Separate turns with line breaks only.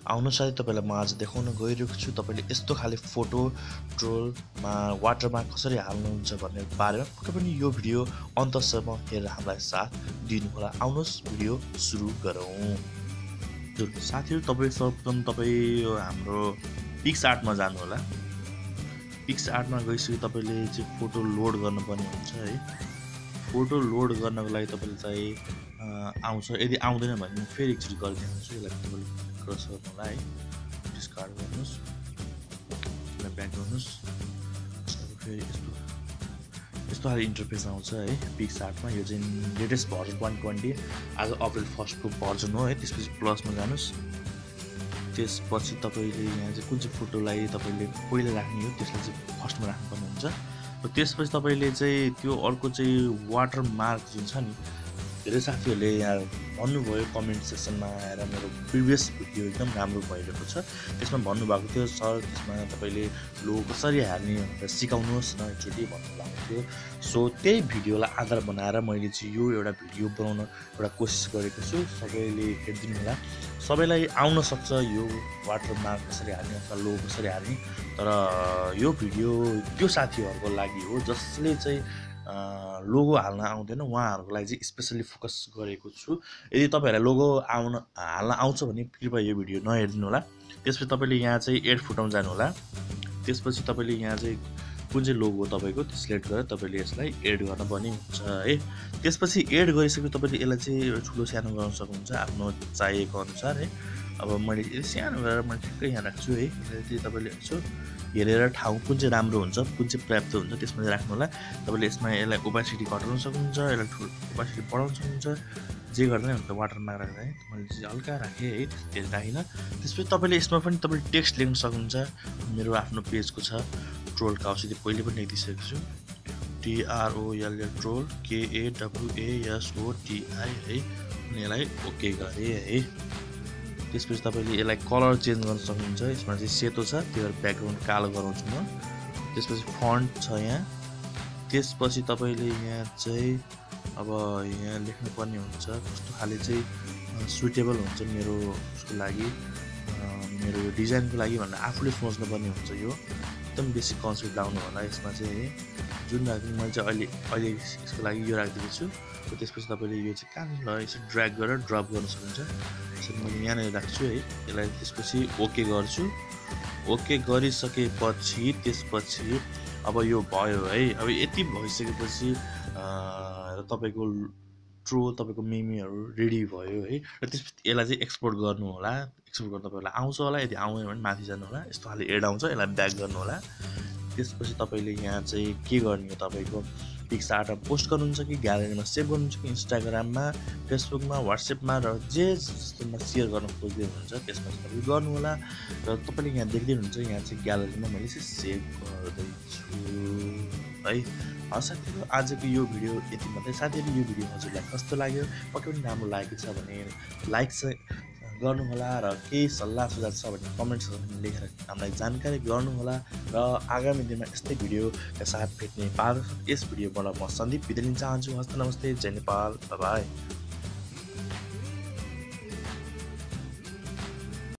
आउनु साथै तपाईलाई म आज देखाउन गइरहेको छु तपाईले यस्तो खाले फोटो ट्रोलमा वाटरमार्क कसरी हाल्नुहुन्छ भन्ने बारेमा पक्कै पनि यो भिडियो अन्तसम्म हेरेर हामीलाई साथ दिनुहोला। आउनुहोस् भिडियो सुरु गरौँ। साथीहरु तपाई सर्वप्रथम हाम्रो पिक्स आर्टमा जानु होला। पिक्स आर्टमा गइसके तपाईले चाहिँ फोटो लोड गर्नुपर्ने हुन्छ है। फोटो लोड गर्नको लागि तपाईले चाहिँ आउँछ। यदि आउँदैन भने म फेरि एकचोटि गरिदिन्छु। यसलाई तपाईले क्रस गर्नु होला है। डिस्कार्ड गर्नुस्। यसलाई ब्याक गर्नुस्। फेरि यस्तो खाले इन्टरफेस आउँछ है पिक्स आर्टमा। यो चाहिँ लेटेस्ट भर्जन 120 आज अप्रिल 1 को भर्जन हो है। त्यसपछि प्लसमा जानुस्। त्यसपछि तपाईले यहाँ चाहिँ कुन चाहिँ फोटोलाई तपाईले पहिला राख्ने हो त्यसलाई चाहिँ फर्स्टमा राख्नुपर्ने हुन्छ। र त्यसपछि तपाईले चाहिँ त्यो अर्को चाहिँ वाटरमार्क जुन छ नि, धेरै साथीहरूले यहाँ भन्नुभयो कमेन्ट सेक्सनमा आएर मेरो प्रिभियस भिडियो एकदम राम्रो भइरहेको छ। त्यसमा भन्नुभएको थियो सर त्यसमा तपाईले लोगो कसरी हाल्ने भनेर सिकाउनुहोस् न एकचोटि भन्नुभएको थियो। सो त्यही भिडियोलाई आधार बनाएर मैले चाहिँ यो एउटा भिडियो बनाउन एउटा कोसिस गरेको छु। सबैले हेरिदिनु होला। सबैलाई आउन सक्छ यो वाटरमार्क कसरी हाल्ने अथवा लोगो कसरी हाल्ने। तर यो भिडियो त्यो साथीहरूको लागि हो जसले चाहिँ लोगो हाल्न आउँदैन, उहाँहरूको लागि चाहिँ स्पेसली फोकस गरेको छु। यदि तपाईहरुलाई लोगो हाल्न आउँछ भने कृपया यो भिडियो नहेरिदिनु होला। त्यसपछि तपाईले यहाँ चाहिँ एड फुटाउन जानु होला। त्यसपछि तपाईले यहाँ चाहिँ कुन चाहिँ लोगो हो तपाईको त्यो सिलेक्ट गरेर तपाईले यसलाई एड गर्न पर्ने हुन्छ है। त्यसपछि एड गरिसकेपछि तपाईले यसलाई चाहिँ ठुलो सानो गर्न सक्नुहुन्छ आफ्नो चाहिएको अनुसार है। अब मैले सानो गरेर मैले ठिक्कै यहाँ राख्छु है। यसलाई तपाईले यसो हेरेर ठाउँ कुन चाहिँ राम्रो हुन्छ, कुन चाहिँ पर्याप्त हुन्छ त्यसमा चाहिँ राख्नु होला। तपाईले यसमा यसलाई ओपासिटी घटाउन सक्नुहुन्छ, यसलाई ओपासिटी बढाउन सक्नुहुन्छ। जे गर्दै हुन्छ वाटरमार्क राख्दा है। मैले चाहिँ हल्का राखेँ है, धेरै राखिनँ। त्यसपछि तपाईले यसमा पनि तपाईले टेक्स्ट लेख्न सक्नुहुन्छ। मेरो आफ्नो पेजको छ ट्रोल काउसी पहिले पनि लेखिदिइसकेको छु। TROLL ट्रोल KAWASOTI है। अनि यसलाई ओके गरेँ है। त्यसपछि तपाईले यसलाई कलर चेन्ज गर्न सक्नुहुन्छ। यसमा चाहिँ सेतो छ, त्यो भएर ब्याकग्राउन्ड कालो गराउँछु म। त्यसपछि फन्ट छ यहाँ। त्यसपछि तपाईले यहाँ चाहिँ अब यहाँ लेख्नुपर्ने हुन्छ कस्तो खाले चाहिँ सुटेबल हुन्छ मेरो उसको लागि, मेरो यो डिजाइनको लागि भनेर आफूले सोच्नुपर्ने हुन्छ। यो एकदम बेसी कन्सेप्ट लाउनु होला यसमा चाहिँ है। जुन राख्नु मैले चाहिँ अहिले यसको लागि यो राखिदिएको छु। त्यसपछि तपाईले यो चाहिँ कहाँनिर यसो ड्र्याग गरेर ड्रप गर्न सक्नुहुन्छ। यसरी मैले यहाँनिर राख्छु है। यसलाई त्यसपछि ओके गर्छु। ओके गरिसकेपछि त्यसपछि अब यो भयो है। अब यति भइसकेपछि तपाईको ट्रोल तपाईको मेमीहरु रेडी भयो है। र त्यसपछि यसलाई चाहिँ एक्सपोर्ट गर्नु होला। एक्सपोर्ट गर्न तपाईलाई आउँछ होला। यदि आउँदैन भने माथि जानु होला। यस्तो खाले एड आउँछ, यसलाई ब्याक गर्नु होला। त्यसपछि तपाईले यहाँ चाहिँ के गर्ने हो, तपाईको पिक्स आर्टमा पोस्ट गर्नुहुन्छ कि ग्यालरीमा सेभ गर्नुहुन्छ कि इन्स्टाग्राममा, फेसबुकमा, व्हाट्सएपमा र जे जस्तोमा सेयर गर्न खोज्दै हुनुहुन्छ त्यसमा चाहिँ तपाईले गर्नु होला। र तपाईले यहाँ देख्दै हुनुहुन्छ यहाँ चाहिँ ग्यालरीमा मैले चाहिँ सेभ गर्दैछु है। साथीहरु आजको यो भिडियो यति मात्रै। साथीहरु यो भिडियो हजुरलाई कस्तो लाग्यो, पक्कै पनि राम्रो लागेको छ भने लाइक चाहिँ गर्नु होला र केही सल्लाह सुझाव छ भने कमेन्ट्समा लेखेर हामीलाई जानकारी गर्नु होला। र आगामी दिनमा यस्तै भिडियोका साथ भेट्ने पार यस भिडियोबाट म सन्दीप बिदा लिन चाहन्छु। हस्त नमस्ते, जय नेपाल, बाइ बाइ।